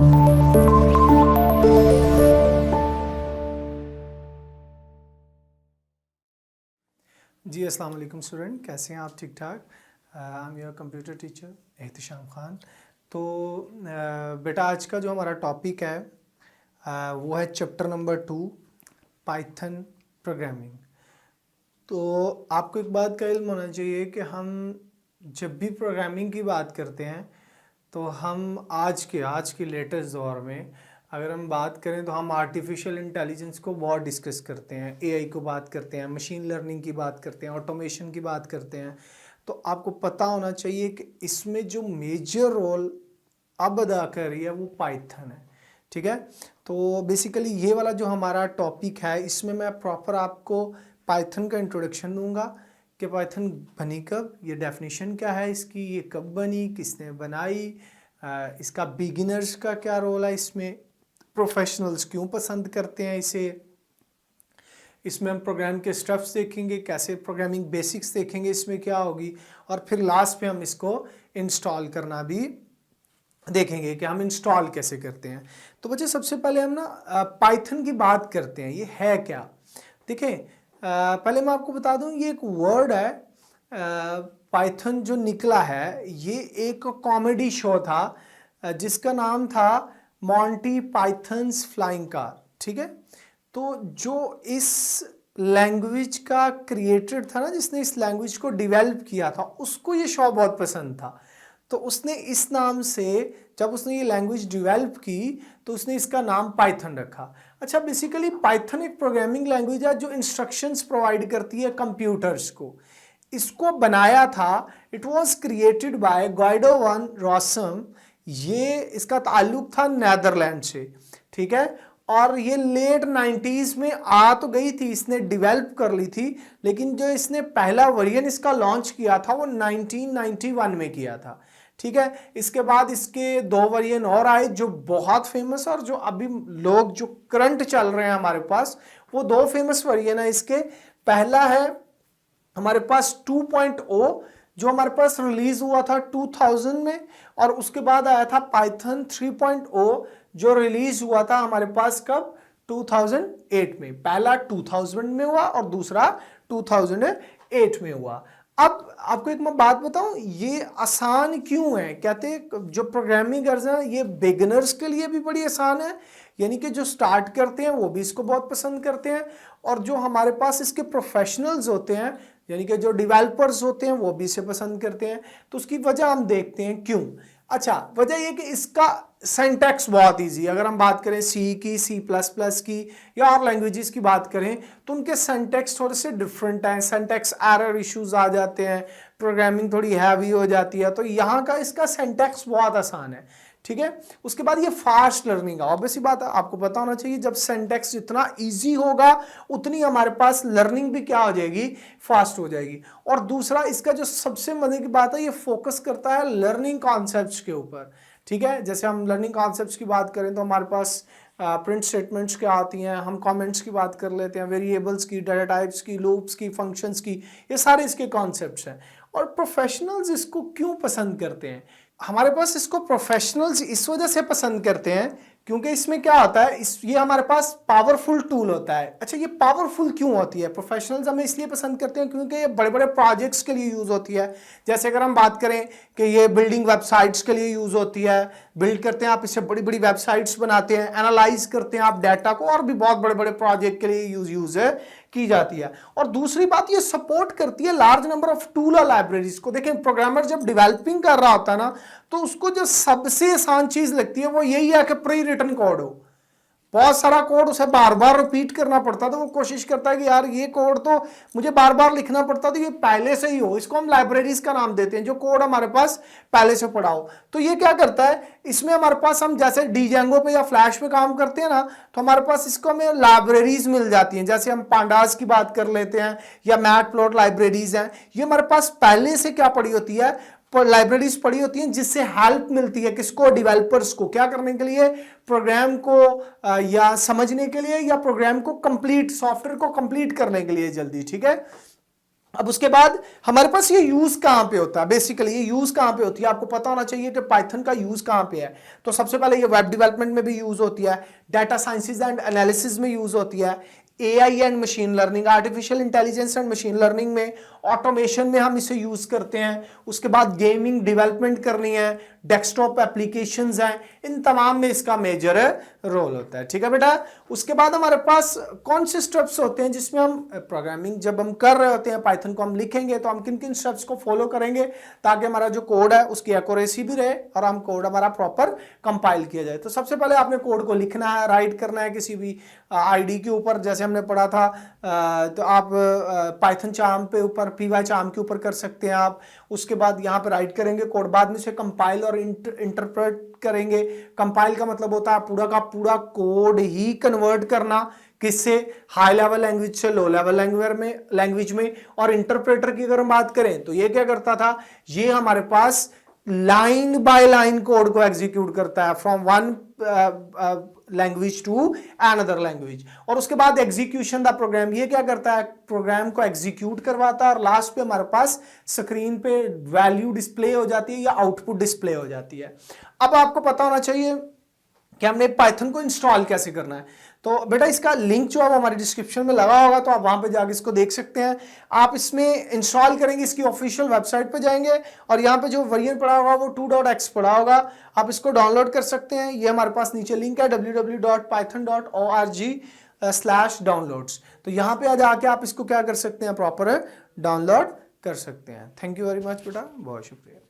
जी अस्सलाम वालेकुम स्टूडेंट, कैसे हैं आप? ठीक ठाक। I am your computer teacher Ehtisham Khan. तो बेटा आज का जो हमारा टॉपिक है वो है चैप्टर नंबर 2 पाइथन प्रोग्रामिंग। तो आपको एक बात का इल्म होना चाहिए कि हम जब भी प्रोग्रामिंग की बात करते हैं तो हम आज के लेटेस्ट दौर में अगर हम बात करें तो हम आर्टिफिशियल इंटेलिजेंस को बहुत डिस्कस करते हैं, एआई को बात करते हैं, मशीन लर्निंग की बात करते हैं, ऑटोमेशन की बात करते हैं। तो आपको पता होना चाहिए कि इसमें जो मेजर रोल अब अदा कर रही है वो पाइथन है। ठीक है, तो बेसिकली ये वाला जो हमारा टॉपिक है इसमें मैं प्रॉपर आपको पाइथन का इंट्रोडक्शन दूंगा कि पाइथन बनी कब, ये डेफिनेशन क्या है इसकी, ये कब बनी, किसने बनाई, इसका बिगिनर्स का क्या रोल है इसमें, प्रोफेशनल्स क्यों पसंद करते हैं इसे। इसमें हम प्रोग्राम के स्टेप्स देखेंगे, कैसे प्रोग्रामिंग बेसिक्स देखेंगे इसमें क्या होगी, और फिर लास्ट पे हम इसको इंस्टॉल करना भी देखेंगे कि हम इंस्टॉल कैसे करते हैं। तो बच्चे सबसे पहले हम ना पाइथन की बात करते हैं, ये है क्या। देखें, पहले मैं आपको बता दूं, ये एक वर्ड है पाइथन जो निकला है, ये एक कॉमेडी शो था जिसका नाम था मॉन्टी पाइथन्स फ्लाइंग कार। ठीक है, तो जो इस लैंग्वेज का क्रिएटर था ना, जिसने इस लैंग्वेज को डेवलप किया था, उसको ये शो बहुत पसंद था। तो उसने इस नाम से, जब उसने ये लैंग्वेज डेवलप की तो उसने इसका नाम पाइथन रखा। अच्छा, बेसिकली पाइथन एक प्रोग्रामिंग लैंग्वेज है जो इंस्ट्रक्शंस प्रोवाइड करती है कंप्यूटर्स को। इसको बनाया था, it was created by Guido van Rossum. ये इसका ताल्लुक था नेदरलैंड से। ठीक है, और ये लेट 90s में आ तो गई थी, इसने डेवलप कर ली थी, लेकिन जो इसने पहला वर्जन इसका लॉन्च किया था वो 1991 में किया था। ठीक है, इसके बाद इसके 2 वर्जन और आए जो बहुत फेमस, और जो अभी लोग जो करंट चल रहे हैं हमारे पास, वो 2 फेमस वर्जन है इसके। पहला है हमारे पास 2.0 जो हमारे पास रिलीज हुआ था 2000 में, और उसके बाद आया था पाइथन 3.0 जो रिलीज हुआ था हमारे पास कब, 2008 में। पहला 2000 में हुआ और दूसरा 2008 में हुआ। अब आपको एक मैं बात बताऊं, ये आसान क्यों है। कहते हैं जो प्रोग्रामिंग है ये बिगिनर्स के लिए भी बड़ी आसान है, यानी कि जो स्टार्ट करते हैं वो भी इसको बहुत पसंद करते हैं, और जो हमारे पास इसके प्रोफेशनल्स होते हैं यानी कि जो डेवलपर्स होते हैं वो भी इसे पसंद करते हैं। तो उसकी वजह हम देखते हैं क्यों। अच्छा, वजह ये कि इसका सिंटैक्स बहुत इजी है। अगर हम बात करें सी की, C++ की या और लैंग्वेजेस की बात करें तो उनके सिंटैक्स थोड़े से डिफरेंट हैं, सिंटैक्स एरर इश्यूज आ जाते हैं, प्रोग्रामिंग थोड़ी हैवी हो जाती है। तो यहाँ का इसका सिंटैक्स बहुत आसान है। ठीक है, उसके बाद ये फास्ट लर्निंग है। ऑब्वियस सी बात है, आपको पता होना चाहिए जब सिंटैक्स जितना इजी होगा उतनी हमारे पास लर्निंग भी क्या हो जाएगी, फास्ट हो जाएगी। और दूसरा इसका जो सबसे मजे की बात है, ये फोकस करता है लर्निंग कॉन्सेप्ट्स के ऊपर। ठीक है, जैसे हम लर्निंग कॉन्सेप्ट्स की बात करें तो हमारे पास प्रिंट स्टेटमेंट्स क्या आती हैं, हम कमेंट्स की बात कर लेते हैं, वेरिएबल्स की, डाटा टाइप्स की, लूप्स की, फंक्शंस की, ये सारे इसके कॉन्सेप्ट्स हैं। और प्रोफेशनल्स इसको क्यों पसंद करते हैं, हमारे पास इसको प्रोफेशनल्स इस वजह से पसंद करते हैं क्योंकि इसमें क्या होता है, ये हमारे पास पावरफुल टूल होता है। अच्छा, ये पावरफुल क्यों होती है, प्रोफेशनल्स हमें इसलिए पसंद करते हैं क्योंकि ये बड़े बड़े प्रोजेक्ट्स के लिए यूज होती है। जैसे अगर हम बात करें कि ये बिल्डिंग वेबसाइट्स के लिए यूज होती है, बिल्ड करते हैं आप इससे बड़ी बड़ी वेबसाइट्स बनाते हैं, एनालाइज करते हैं आप डाटा को, और भी बहुत बड़े बड़े प्रोजेक्ट के लिए यूज की जाती है। और दूसरी बात, ये सपोर्ट करती है लार्ज नंबर ऑफ टूल और लाइब्रेरीज को। देखें, प्रोग्रामर जब डेवलपिंग कर रहा होता है ना, तो उसको जो सबसे आसान चीज लगती है वो यही है कि प्री रिटन कोड हो। बहुत सारा कोड उसे बार बार रिपीट करना पड़ता था, वो कोशिश करता है कि यार ये कोड तो मुझे बार बार लिखना पड़ता था, ये पहले से ही हो। इसको हम लाइब्रेरीज का नाम देते हैं, जो कोड हमारे पास पहले से पड़ा हो। तो ये क्या करता है, इसमें हमारे पास हम जैसे डीजेंगो पे या फ्लैश पे काम करते हैं ना, तो हमारे पास इसको हमें लाइब्रेरीज मिल जाती हैं। जैसे हम पांडास की बात कर लेते हैं या मैट प्लॉट लाइब्रेरीज हैं, ये हमारे पास पहले से क्या पड़ी होती है, लाइब्रेरीज पड़ी होती हैं, जिससे हेल्प मिलती है किसको, डेवलपर्स को, क्या करने के लिए, प्रोग्राम को या समझने के लिए, या प्रोग्राम को कंप्लीट, सॉफ्टवेयर को कंप्लीट करने के लिए जल्दी। ठीक है, अब उसके बाद हमारे पास ये यूज कहां पे होता है, बेसिकली ये यूज कहां पे होती है आपको पता होना चाहिए कि पाइथन का यूज कहां पे है। तो सबसे पहले ये वेब डेवलपमेंट में भी यूज होती है, डाटा साइंसेज एंड एनालिसिस में यूज होती है, AI and machine learning, artificial intelligence and machine learning में, ऑटोमेशन में हम इसे यूज करते हैं। उसके बाद गेमिंग डेवलपमेंट करनी है, डेस्कटॉप एप्लीकेशंस हैं, इन तमाम में इसका मेजर रोल होता है। ठीक है बेटा। उसके बाद हमारे पास कौन से स्टेप्स होते हैं जिसमें हम प्रोग्रामिंग जब हम कर रहे होते हैं पाइथन को हम लिखेंगे तो हम किन किन स्टेप्स को फॉलो करेंगे ताकि हमारा जो कोड है उसकी एक्यूरेसी भी रहे और हम कोड हमारा प्रॉपर कंपाइल किया जाए। तो सबसे पहले आपने कोड को लिखना है, राइट करना है किसी भी आईडी के ऊपर, जैसे हमने पढ़ा था। तो आप पाइथन चार्म पे ऊपर, पीवाई चार्म के ऊपर कर सकते हैं आप। उसके बाद यहाँ पे राइट करेंगे कोड, बाद में से कंपाइल और इंटरप्रेट करेंगे। कंपाइल का मतलब होता है पूरा का पूरा कोड ही कन्वर्ट करना, किससे, हाई लेवल लैंग्वेज से लो लेवल लैंग्वेज में। और इंटरप्रेटर की अगर हम बात करें तो ये क्या करता था, ये हमारे पास लाइन बाय लाइन कोड को एग्जीक्यूट करता है, from one language to another language. और उसके बाद एग्जीक्यूशन द प्रोग्राम, ये क्या करता है, प्रोग्राम को एग्जीक्यूट करवाता है और लास्ट पे हमारे पास स्क्रीन पे वैल्यू डिस्प्ले हो जाती है या आउटपुट डिस्प्ले हो जाती है। अब आपको पता होना चाहिए कि हमने पाइथन को इंस्टॉल कैसे करना है। तो बेटा इसका लिंक जो है हमारे डिस्क्रिप्शन में लगा होगा, तो आप वहां पे जाके इसको देख सकते हैं। आप इसमें इंस्टॉल करेंगे, इसकी ऑफिशियल वेबसाइट पे जाएंगे और यहाँ पे जो वर्जन पड़ा होगा वो 2.x पड़ा होगा, आप इसको डाउनलोड कर सकते हैं। ये हमारे पास नीचे लिंक है www.python.org/downloads। तो यहाँ पे आ जाके आप इसको क्या कर सकते हैं, प्रॉपर डाउनलोड कर सकते हैं। थैंक यू वेरी मच बेटा, बहुत शुक्रिया।